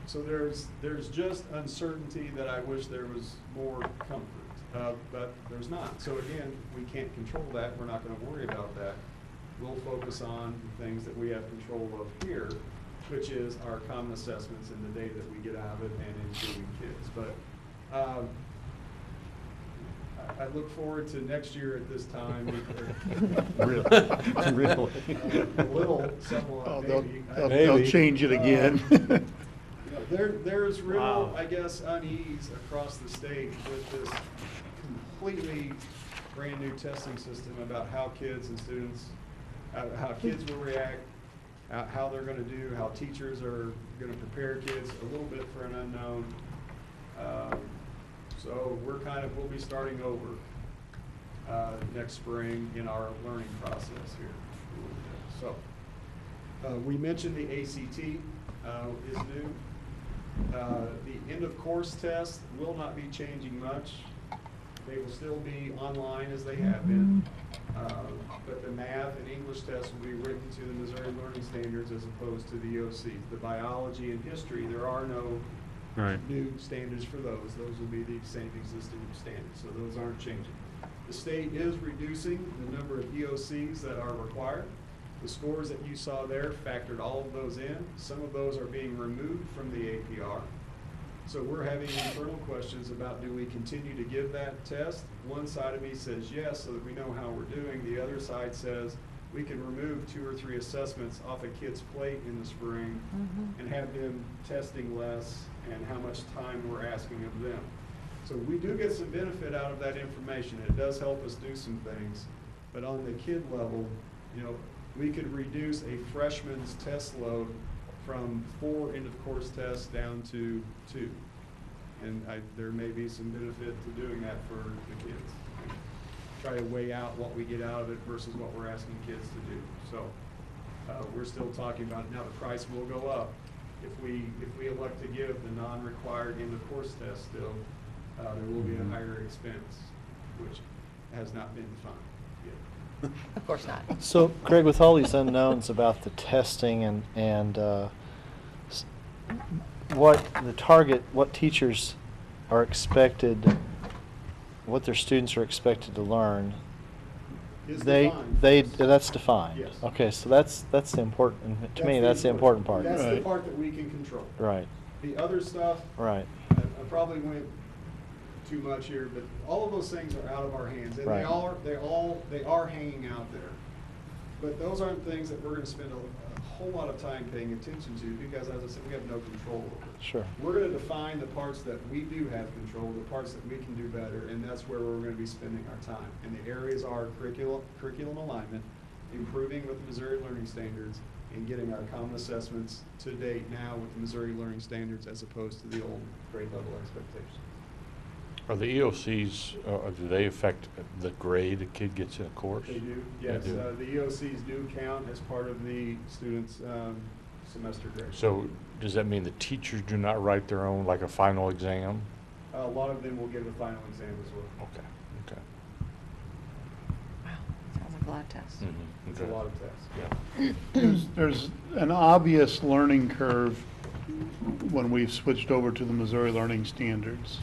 So there's just uncertainty that I wish there was more comfort, but there's not. So again, we can't control that. We're not going to worry about that. We'll focus on the things that we have control of here, which is our common assessments and the data that we get out of it and including kids. But I look forward to next year at this time. Really? A little, somewhat, Oh, maybe. they'll change it again. There's real, Wow. I guess, unease across the state with this completely brand-new testing system about how kids and students, how kids will react, how they're going to do, how teachers are going to prepare kids a little bit for an unknown. So we'll be starting over next spring in our learning process here. So we mentioned the ACT is new. The end of course test will not be changing much. They will still be online as they have been, but the math and English tests will be written to the Missouri Learning Standards as opposed to the EOCs. The biology and history, there are no new standards for those. Those will be the same existing standards, so those aren't changing. The state is reducing the number of EOCs that are required. The scores that you saw there factored all of those in. Some of those are being removed from the APR. So we're having internal questions about, do we continue to give that test? One side of me says yes, so that we know how we're doing. The other side says we can remove 2 or 3 assessments off a kid's plate in the spring and have them testing less and how much time we're asking of them. So we do get some benefit out of that information. It does help us do some things. But on the kid level, you know, we could reduce a freshman's test load from 4 end-of-course tests down to 2. And there may be some benefit to doing that for the kids. Try to weigh out what we get out of it versus what we're asking kids to do. So we're still talking about it. Now the price will go up. If we elect to give the non-required end-of-course test still, there will be a higher expense, which has not been defined yet. Of course not. So, Greg, with all these unknowns about the testing and what teachers are expected, what their students are expected to learn, Is defined. that's defined. Yes. Okay, so that's the important, to me, that's the important part. That's the Right. part that we can control. Right, The other stuff, right, I probably went too much here, but all of those things are out of our hands, and Right. they are hanging out there. But those aren't things that we're going to spend a whole lot of time paying attention to, because, as I said, we have no control over it. sure. We're going to define the parts that we do have control, the parts that we can do better, and that's where we're going to be spending our time. And the areas are curriculum alignment, improving with the Missouri Learning Standards, and getting our common assessments to date now with the Missouri Learning Standards as opposed to the old grade level expectations. Are the EOCs, do they affect the grade a kid gets in a course? They do, yes. They do. The EOCs do count as part of the student's semester grade. So does that mean the teachers do not write their own, like a final exam? A lot of them will give a final exam as well. Okay, okay. Wow, sounds like a lot of tests. Mhm, It's okay. a lot of tests. There's an obvious learning curve when we've switched over to the Missouri Learning Standards.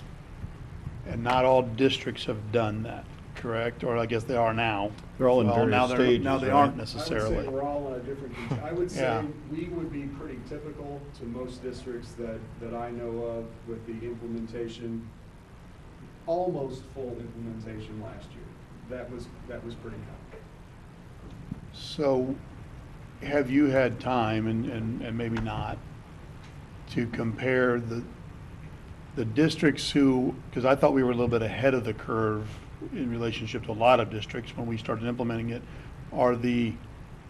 And not all districts have done that, correct? Or I guess they are now. They're all in Well, now various they're- stages, Now they right? aren't I would necessarily. say we're all on a different, I would say Yeah. we would be pretty typical to most districts that I know of with the implementation, almost full implementation last year. That was pretty common. So have you had time, and maybe not, to compare the districts who, because I thought we were a little bit ahead of the curve in relationship to a lot of districts when we started implementing it, are the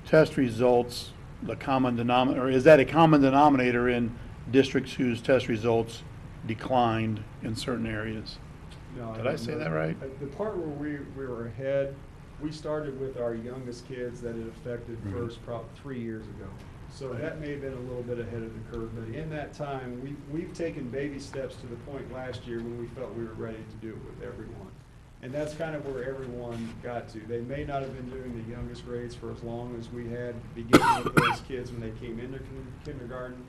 test results the common denominator, or is that a common denominator in districts whose test results declined in certain areas? No, Did I say that right? The part where we were ahead, we started with our youngest kids that it affected first, probably 3 years ago. So that may have been a little bit ahead of the curve, but in that time, we've taken baby steps to the point last year when we felt we were ready to do it with everyone. And that's kind of where everyone got to. They may not have been doing the youngest grades for as long as we had, beginning with those kids when they came into kindergarten.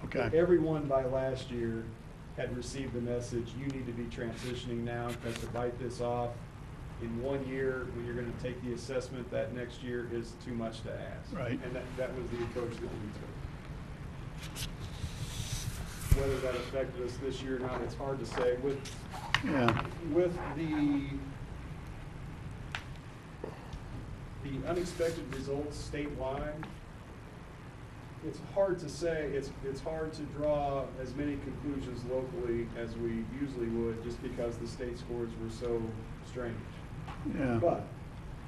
Okay. But everyone by last year had received the message, you need to be transitioning now, because to bite this off in 1 year, when you're going to take the assessment that next year, is too much to ask. Right. And that was the approach that we took. Whether that affected us this year or not, it's hard to say. Yeah. With the unexpected results statewide, it's hard to say, it's hard to draw as many conclusions locally as we usually would, just because the state scores were so strange. Yeah. But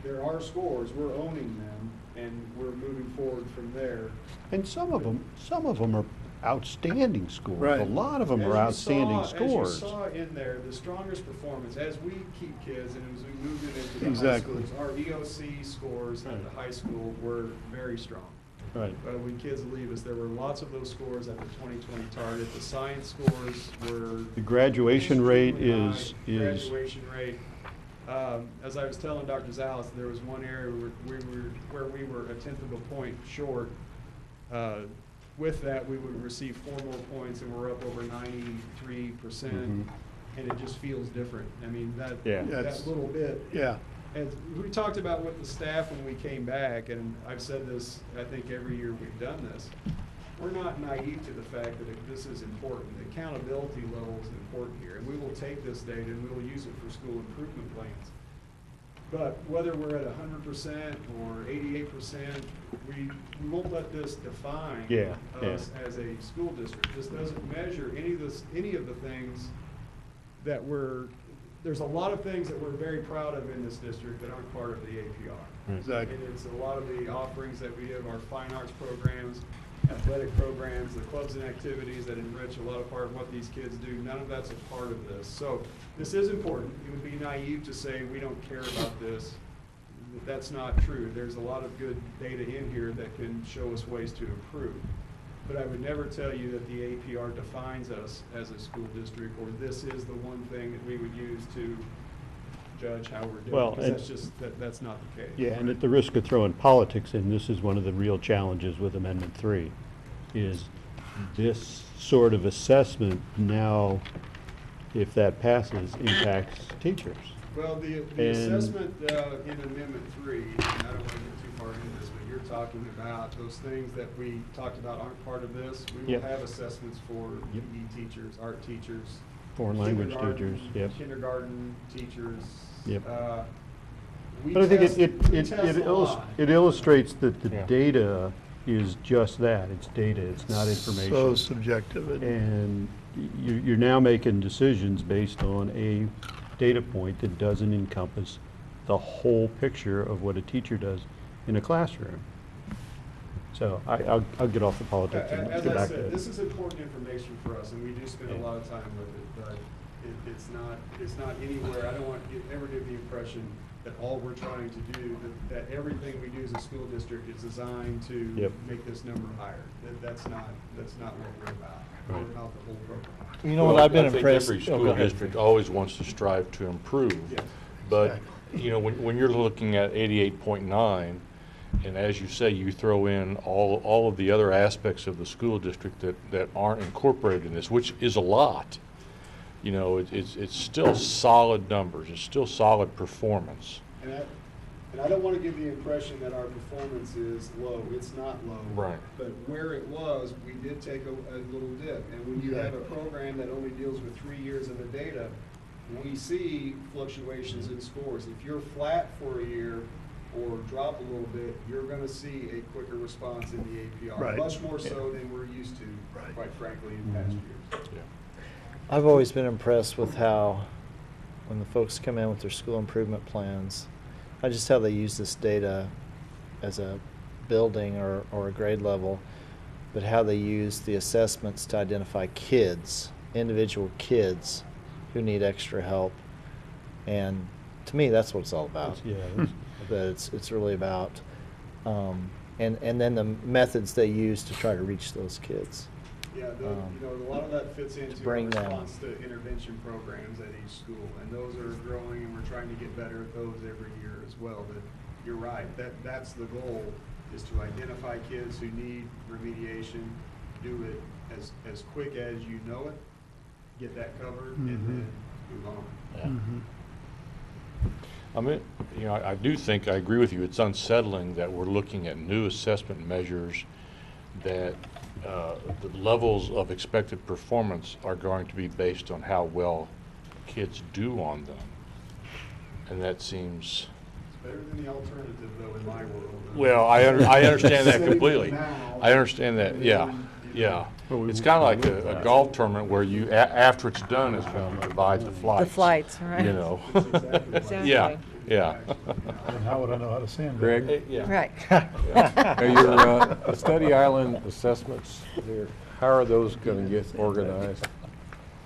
there are scores, we're owning them, and we're moving forward from there. And some of them are outstanding scores. Right. A lot of them are outstanding scores. As you saw in there, the strongest performance, as we keep kids and as we move them into the Exactly. high schools, our EOC scores at the high school were very strong. Right. When kids leave us, there were lots of those scores at the 2020 target. The science scores were. The graduation rate extremely high. is Graduation rate. As I was telling Dr. Zales, there was one area where we were a tenth of a point short. With that, we would receive 4 more points, and we're up over 93%, and it just feels different. I mean, that little bit. Yeah. And we talked about with the staff when we came back, and I've said this, I think every year we've done this. We're not naive to the fact that this is important. The accountability level is important here, and we will take this data and we will use it for school improvement plans. But whether we're at 100% or 88%, we won't let this define us as a school district. This doesn't measure any of the things that there's a lot of things that we're very proud of in this district that aren't part of the APR. Exactly. And it's a lot of the offerings that we have, our fine arts programs, athletic programs, the clubs and activities that enrich a lot of part of what these kids do. None of that's a part of this. So this is important. It would be naive to say we don't care about this. That's not true. There's a lot of good data in here that can show us ways to improve. But I would never tell you that the APR defines us as a school district, or this is the one thing that we would use to judge how we're doing. Well, Because that's not the case. Yeah, and at the risk of throwing politics in, this is one of the real challenges with Amendment 3, is this sort of assessment now, if that passes, impacts teachers. Well, the And- assessment in Amendment 3, and I don't want to get too far into this, but you're talking about those things that we talked about aren't part of this. We will Yep. have assessments for PE teachers, art teachers. Foreign language kindergarten- teachers, yep. Kindergarten teachers. Yep. We But I think test- we it test a lot. illustrates that the Yeah. data is just that, it's data, it's not So information. subjective. And you're now making decisions based on a data point that doesn't encompass the whole picture of what a teacher does in a classroom. So I'll get off the politics and As get I back to said, it. this is important information for us, and we do spend a lot of time with it, but it's not anywhere, I don't want to ever give the impression that all we're trying to do, that everything we do as a school district is designed to Yep. make this number higher. That's not what we're about. We're Right. about the whole program. You know what, I've been I think impressed. every oh, school go ahead. district always wants to strive to improve. Yes. But, you know, when you're looking at 88.9, and as you say, you throw in all of the other aspects of the school district that aren't incorporated in this, which is a lot. You know, it's still solid numbers, it's still solid performance. And I don't want to give the impression that our performance is low. It's not low. Right. But where it was, we did take a little dip. And when you have a program that only deals with 3 years of the data, we see fluctuations in scores. If you're flat for a year or drop a little bit, you're going to see a quicker response in the APR. Right. Much more so than we're used to, Right. quite frankly, in past years. Yeah. I've always been impressed with how, when the folks come in with their school improvement plans, not just how they use this data as a building or a grade level, but how they use the assessments to identify kids, individual kids who need extra help. And to me, that's what it's all about. Yeah, That it's really about, and then the methods they use to try to reach those kids. Yeah, a lot of that fits into our bring them. response to intervention programs at each school, and those are growing, and we're trying to get better at those every year as well. But you're right, that's the goal, is to identify kids who need remediation, do it as quick as you know it, get that covered, and then move on. Yeah. I mean, you know, I do think, I agree with you, it's unsettling that we're looking at new assessment measures that the levels of expected performance are going to be based on how well kids do on them. And that seems, It's better than the alternative, though, in my world. well, I understand that Save it completely. now, I understand that, and yeah, then, yeah. Well, It's kind of like a golf tournament where you, after it's done, is when you divide the flights. The flights, right? You know? That's exactly right. Exactly. Yeah, yeah. And how would I know how to sand Greg, Yeah. Right. are your study island assessments, how are those going to get organized?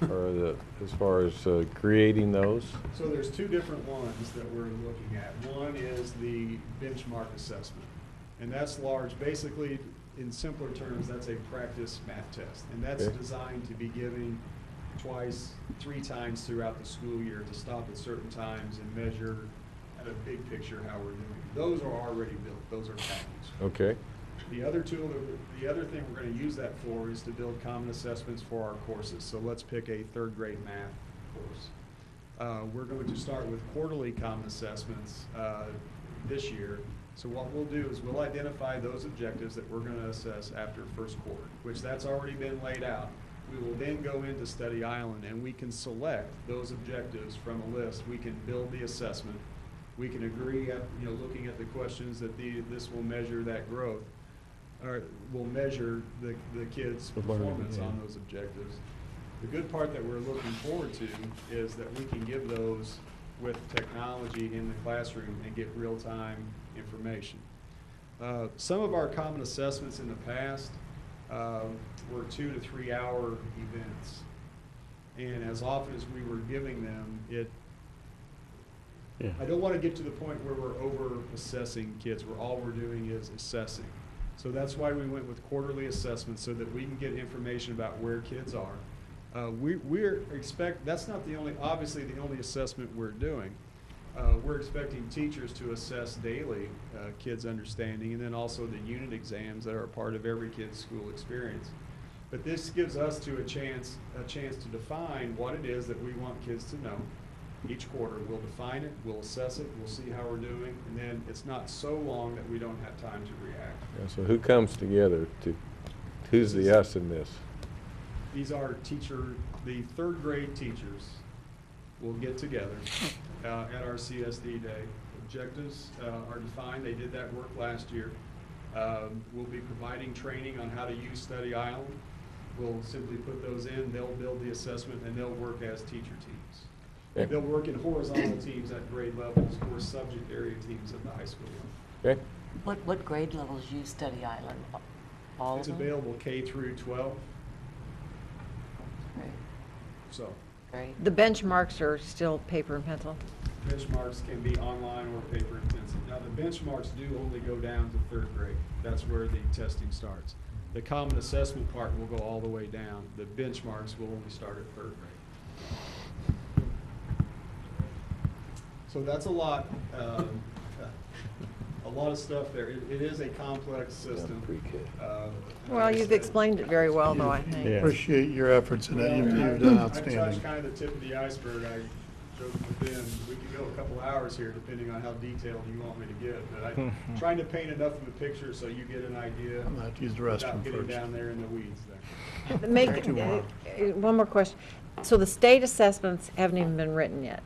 Or as far as creating those? So there's 2 different ones that we're looking at. One is the benchmark assessment, and that's large. Basically, in simpler terms, that's a practice math test, and that's Okay. designed to be given twice, 3 times throughout the school year to stop at certain times and measure at a big picture how we're doing. Those are already built, those are packaged. Okay. The other tool, the other thing we're gonna use that for is to build common assessments for our courses. So let's pick a 3rd grade math course. We're going to start with quarterly common assessments this year. So what we'll do is we'll identify those objectives that we're gonna assess after first quarter, which that's already been laid out. We will then go into Study Island and we can select those objectives from a list. We can build the assessment. We can agree at, looking at the questions that this will measure that growth, or will measure the kids' The learning, performance yeah. on those objectives. The good part that we're looking forward to is that we can give those with technology in the classroom and get real-time information. Some of our common assessments in the past were 2 to 3 hour events. And as often as we were giving them, Yeah. I don't want to get to the point where we're over-assessing kids, where all we're doing is assessing. So that's why we went with quarterly assessments, so that we can get information about where kids are. That's not obviously the only assessment we're doing. We're expecting teachers to assess daily kids' understanding, and then also the unit exams that are a part of every kid's school experience. But this gives us a chance to define what it is that we want kids to know. Each quarter, we'll define it, we'll assess it, we'll see how we're doing, and then it's not so long that we don't have time to react. Yeah, so who comes together who's the us in this? These are the 3rd grade teachers will get together at our CSD day. Objectives are defined, they did that work last year. We'll be providing training on how to use Study Island. We'll simply put those in, they'll build the assessment, and they'll work as teacher teams. Okay. They'll work in horizontal teams at grade levels or subject area teams at the high school level. Okay? What grade levels use Study Island? All It's of them? available K through 12, Great, so great. The benchmarks are still paper and pencil? benchmarks can be online or paper intensive. Now, the benchmarks do only go down to 3rd grade. That's where the testing starts. The common assessment part will go all the way down. The benchmarks will only start at 3rd grade. So that's a lot of stuff there. It is a complex system. Well, you've explained it very well, though, I think. Yeah. Appreciate your efforts in that. You've I've done touched outstanding. kind of the tip of the iceberg. I joked with Ben, we could go a couple hours here depending on how detailed you want me to get. But I'm trying to paint enough of a picture so you get an idea I'm gonna have to use the without restroom getting first. down there in the weeds there. One more question. So the state assessments haven't even been written yet?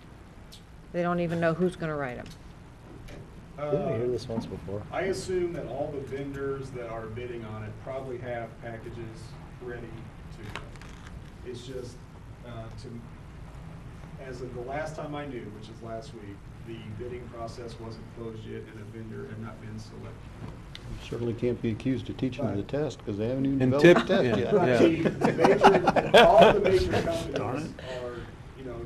They don't even know who's going to write them? Didn't we hear this once before? I assume that all the vendors that are bidding on it probably have packages ready to go. It's just, as of the last time I knew, which is last week, the bidding process wasn't closed yet and a vendor had not been selected. You certainly can't be accused of teaching the Right. test because they haven't even And developed the tip- test yeah. yet. All the major Darn companies it. are,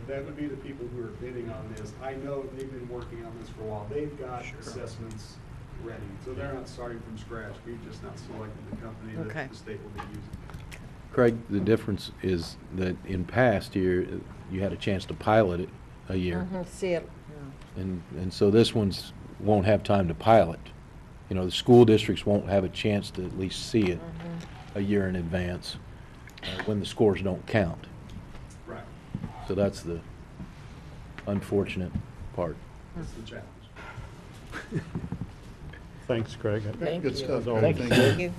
that would be the people who are bidding on this. I know they've been working on this for a while. They've got assessments ready, so they're not starting from scratch. We've just not selected the company Okay. that the state will be using. Craig, the difference is that in past year, you had a chance to pilot it a year. See it. And so this one's won't have time to pilot. The school districts won't have a chance to at least see it a year in advance when the scores don't count. Right, So that's the unfortunate part. that's the challenge. Thanks, Craig. Thank Good you. stuff. Thank you. Thank you.